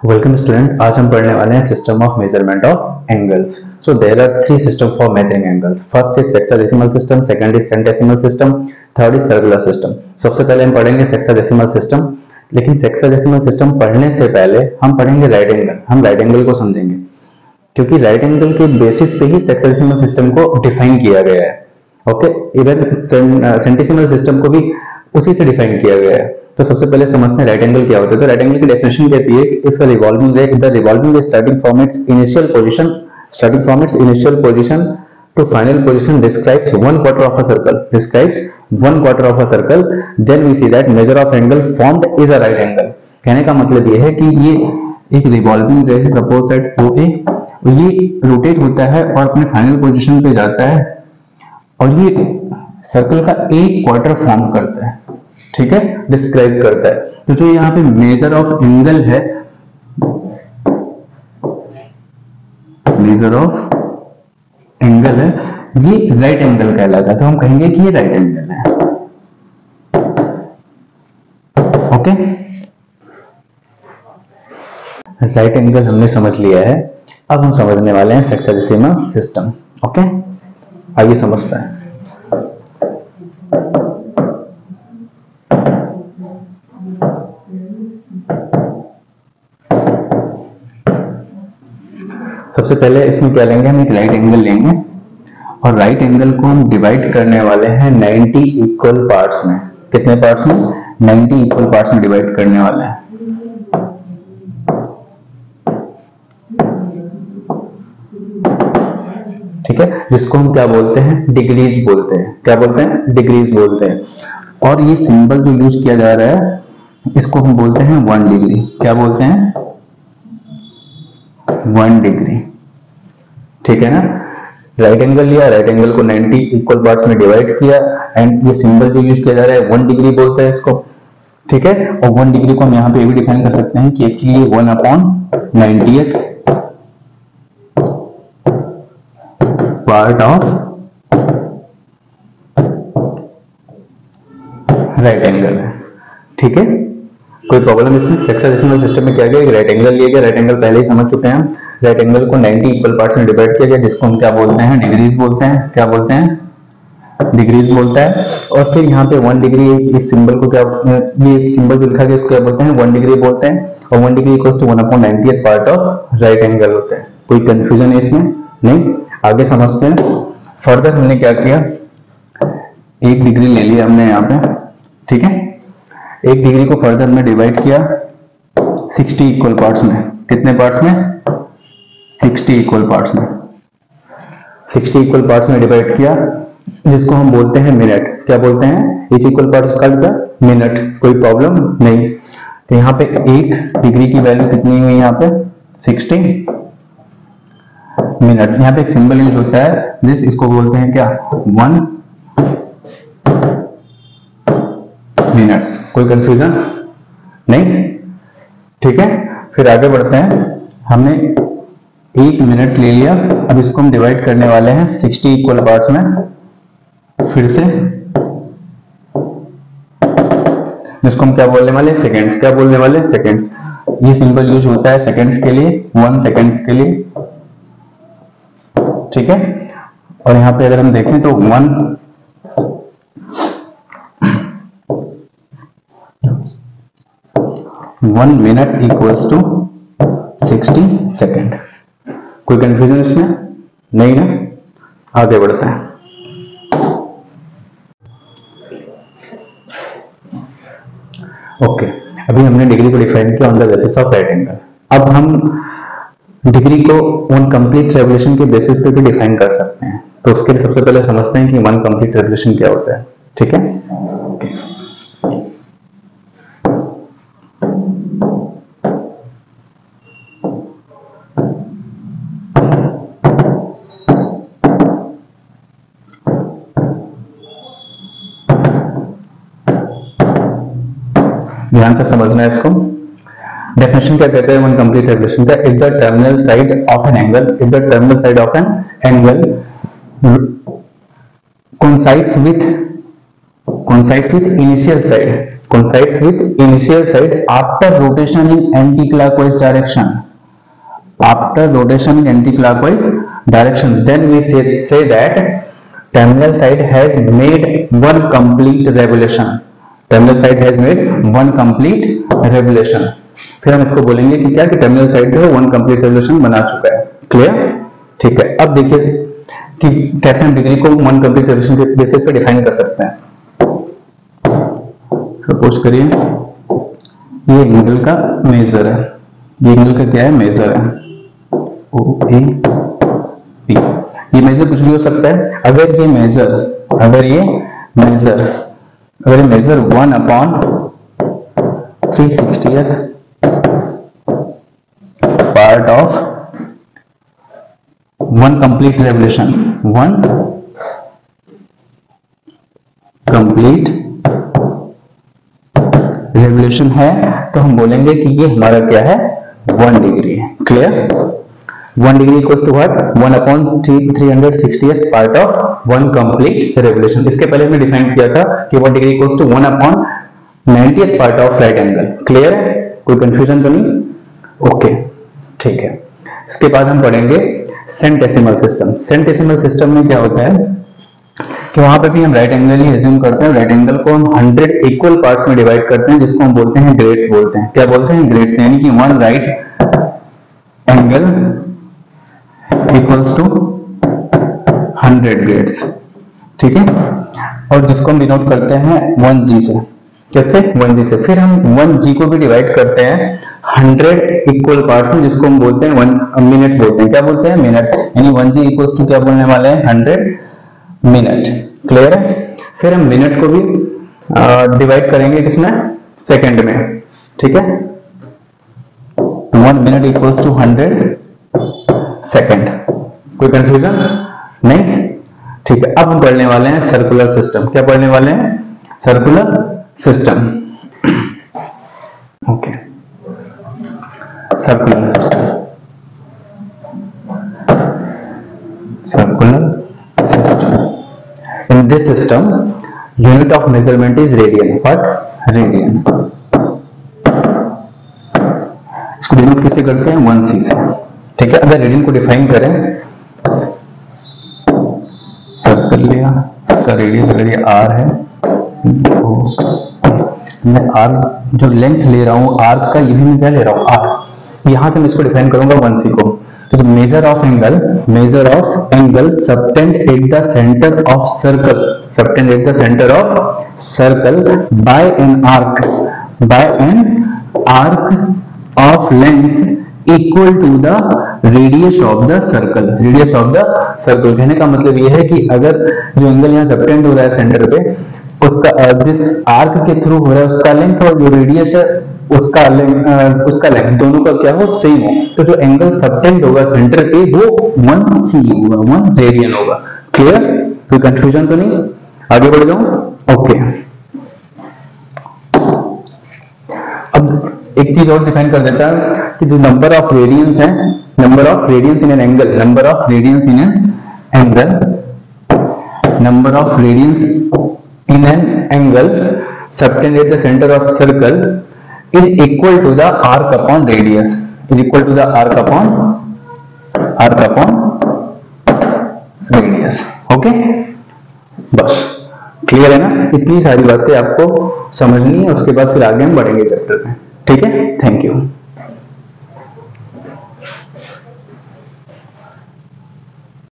Welcome student. आज हम पढ़ने वाले हैं system of measurement of angles. So there are three system for measuring angles. First is sexagesimal system, second is centesimal system, third is circular system. सबसे पहले हम पढ़ेंगे सेक्साडेसिमल सिस्टम, लेकिन सेक्साडेसिमल सिस्टम पढ़ने से पहले हम पढ़ेंगे राइट एंगल। हम राइट एंगल को समझेंगे क्योंकि राइट एंगल के बेसिस पे ही सेक्साडेसिमल सिस्टम को डिफाइन किया गया है। ओके, इवन सेंटेसिमल सिस्टम को भी उसी से डिफाइन किया गया है। तो सबसे पहले समझते हैं राइट एंगल क्या होता है। तो राइट एंगल की डेफिनेशन कहती है कि इफ अ रिवॉल्विंग रे, द रिवॉल्विंग रे starting from its initial position to final position describes one quarter of a circle, then we see that measure of angle formed is a right angle। कहने का मतलब ये है कि ये एक रिवॉल्विंग रे है, सपोज दैट OA, ये रोटेट होता है और अपने फाइनल पोजीशन पे जाता है और ये सर्कल का एक क्वार्टर फॉर्म करता है, ठीक है, डिस्क्राइब करता है। तो जो यहाँ पे मेजर ऑफ एंगल है, मेजर ऑफ एंगल है, ये राइट एंगल कहलाता है। तो हम कहेंगे कि ये राइट एंगल है। ओके, राइट एंगल हमने समझ लिया है। अब हम समझने वाले हैं सेक्साडेसिमल सिस्टम। ओके, आइए समझते हैं। सबसे पहले इसमें क्या लेंगे, हम एक राइट एंगल लेंगे और राइट एंगल को हम डिवाइड करने वाले हैं 90 इक्वल पार्ट्स में। कितने पार्ट्स में? 90 इक्वल पार्ट्स में डिवाइड करने वाले हैं। ठीक है, जिसको हम क्या बोलते हैं? डिग्रीज बोलते हैं। क्या बोलते हैं? डिग्रीज बोलते हैं। और ये सिंबल जो यूज किया जा रहा है, इसको हम बोलते हैं 1 डिग्री। क्या बोलते हैं? 1 डिग्री। ठीक है ना। राइट एंगल लिया, राइट एंगल को 90 इक्वल पार्ट्स में डिवाइड किया एंड ये सिंबल जो यूज किया जा रहा है 1 डिग्री बोलता है इसको। ठीक है, और 1 डिग्री को हम यहाँ पे भी डिफाइन कर सकते हैं कि actually 1/90th part of right angle है। ठीक है, कोई प्रॉब्लम इसमें? सेक्साडेसिमल सिस्टम में क्या गया, राइट एंगल लिया गया। राइट एंगल पहले ही समझ चुके हैं हम। राइट एंगल को 90 इक्वल पार्ट्स में डिवाइड किया गया, जिसको हम क्या बोलते हैं? डिग्रीज बोलते हैं। क्या बोलते हैं? डिग्रीज बोलता है। और फिर यहाँ पे 1 डिग्री, इस सिंबल को क्या, ये सिंबल जो लिखा गया इसको क्या बोलते हैं? 1 डिग्री बोलते हैं। और 1 degree equals to 1/90th part of right angle होता है। कोई कंफ्यूजन है इसमें? नहीं। आगे समझते हैं। फर्दर हमने क्या किया, 1 डिग्री ले लिया हमने यहाँ पे। ठीक है, 1 डिग्री को फर्दर में डिवाइड किया 60 इक्वल पार्ट्स में। कितने पार्ट्स में? 60 इक्वल पार्ट्स में। 60 इक्वल पार्ट्स में डिवाइड किया, जिसको हम बोलते हैं मिनट। क्या बोलते हैं? Each equal part is called minute. कोई प्रॉब्लम नहीं। तो यहाँ पे 1 डिग्री की वैल्यू कितनी हुई? यहाँ पे 60 मिनट। यहाँ पे एक सिंबल यूज होता है दिस, इसको बोलते हैं क्या? 1 मिनट्स। कोई कंफ्यूजन नहीं? ठीक है, फिर आगे बढ़ते हैं। हमने 1 मिनट ले लिया, अब इसको हम डिवाइड करने वाले हैं 60 इक्वल पार्ट्स में। फिर से जिसको हम क्या बोलने वाले? सेकेंड्स। क्या बोलने वाले? सेकेंड्स। ये सिंबल यूज होता है सेकेंड्स के लिए, 1 सेकेंड्स के लिए। ठीक है, और यहां पे अगर हम देखें तो 1 मिनट इक्वल्स टू 60 सेकेंड। कोई कंफ्यूजन इसमें? नहीं ना। आगे बढ़ते हैं। ओके, अभी हमने डिग्री को डिफाइन किया on the basis of right angle. अब हम डिग्री को 1 कंप्लीट रेवोल्यूशन के बेसिस पे भी डिफाइन कर सकते हैं। तो उसके लिए सबसे पहले समझते हैं कि 1 कंप्लीट रेवोल्यूशन क्या होता है। ठीक है, ध्यान से समझना है इसको। डेफिनेशन क्या कहते हैं 1 कंप्लीट रेवोल्यूशन का? If the terminal side of an angle, if the terminal side of an angle coincides with initial side, coincides with initial side after rotation in anti-clockwise direction. After rotation in anti-clockwise direction, then we say that terminal side has made one complete revolution. Terminal side has made one complete revolution. फिर हम इसको बोलेंगे कि क्या, कि terminal side जो है one complete revolution बना चुका है। क्लियर? ठीक है। अब देखिए कि कैसे हम डिग्री को वन कंप्लीट रेवोल्यूशन के बेसिस पे डिफाइन कर सकते हैं। सपोज करिए ये एंगल का मेजर है, ये एंगल का क्या है, मेजर है, ओ ए पी। ये मेजर कुछ भी हो सकता है। अगर ये measure 1/360th part of one complete revolution, one complete revolution है, तो हम बोलेंगे कि ये हमारा क्या है, 1 डिग्री है। Clear? 1 degree equals to what, 1/360th part of one complete revolution. इसके पहले हमने डिफाइन किया था कि 1 degree equals to 1/90th part of right angle. Clear है? कोई कंफ्यूजन तो नहीं? ओके, ठीक है। इसके बाद हम पढ़ेंगे सेंटेसिमल सिस्टम। सेंटेसिमल सिस्टम में क्या होता है कि वहां पे भी हम राइट एंगल ही एज्यूम करते हैं। राइट एंगल को हम 100 इक्वल पार्ट्स में डिवाइड करते हैं, जिसको हम बोलते हैं ग्रेड्स बोलते हैं। क्या बोलते हैं? ग्रेड्स। यानी कि one right angle equals to 100 grades. ठीक है? और जिसको हम डिनोट करते हैं 1g से। कैसे? 1g से। फिर हम 1g को भी डिवाइड करते हैं 100 इक्वल पार्ट्स में, जिसको हम बोलते हैं 1 मिनट बोलते हैं। क्या बोलते हैं? मिनट। यानी 1g इक्वल्स टू क्या बोलने वाले हैं? 100 मिनट। क्लियर है? फिर हम मिनट को भी डिवाइड करेंगे किसमें? सेकंड में। ठीक है? 1 मिनट इक्वल्स टू 100 सेकंड। कोई कंफ्यूजन नहीं? ठीक है। अब हम पढ़ने वाले हैं सर्कुलर सिस्टम। क्या पढ़ने वाले हैं? Circular system. Okay, circular system. Circular system. In this system, unit of measurement is radian. What? Radian. इसको डिनोट किससे करते हैं? 1c से। ठीक है? अगर रेडियन को डिफाइन करें, सर्कल लिया, इसका रेडियस अगर ये r है, मैं r जो लेंथ ले रहा हूं आर्क का, ये भी मैं क्या ले रहा हूं? r। यहां से मैं इसको डिफाइन करूंगा 1c को। तो measure of angle subtended at the centre of circle by an arc of length equal to the radius of the circle. Radius of the circle कहने का मतलब यह है कि अगर जो एंगल यहाँ सबटेंड हो रहा है सेंटर पे, उसका जिस आर्क के थ्रू हो रहा है उसका लेंथ और जो रेडियस है उसका लेंथ दोनों का क्या हो? सेम हो। तो जो एंगल सबटेंड होगा सेंटर पे वो 1c होगा, 1 रेडियन होगा। क्लियर? कोई कंफ्यूजन तो नहीं? आगे बढ़ जाऊं? ओके। अब एक चीज और डिफाइन कर देता है कि जो नंबर ऑफ रेडियंस है, number of radians in an angle subtended at the centre of circle is equal to the arc upon radius, radius. Okay, बस क्लियर है ना? इतनी सारी बातें आपको समझनी है, उसके बाद फिर आगे हम बढ़ेंगे चैप्टर में। ठीक है? Thank you.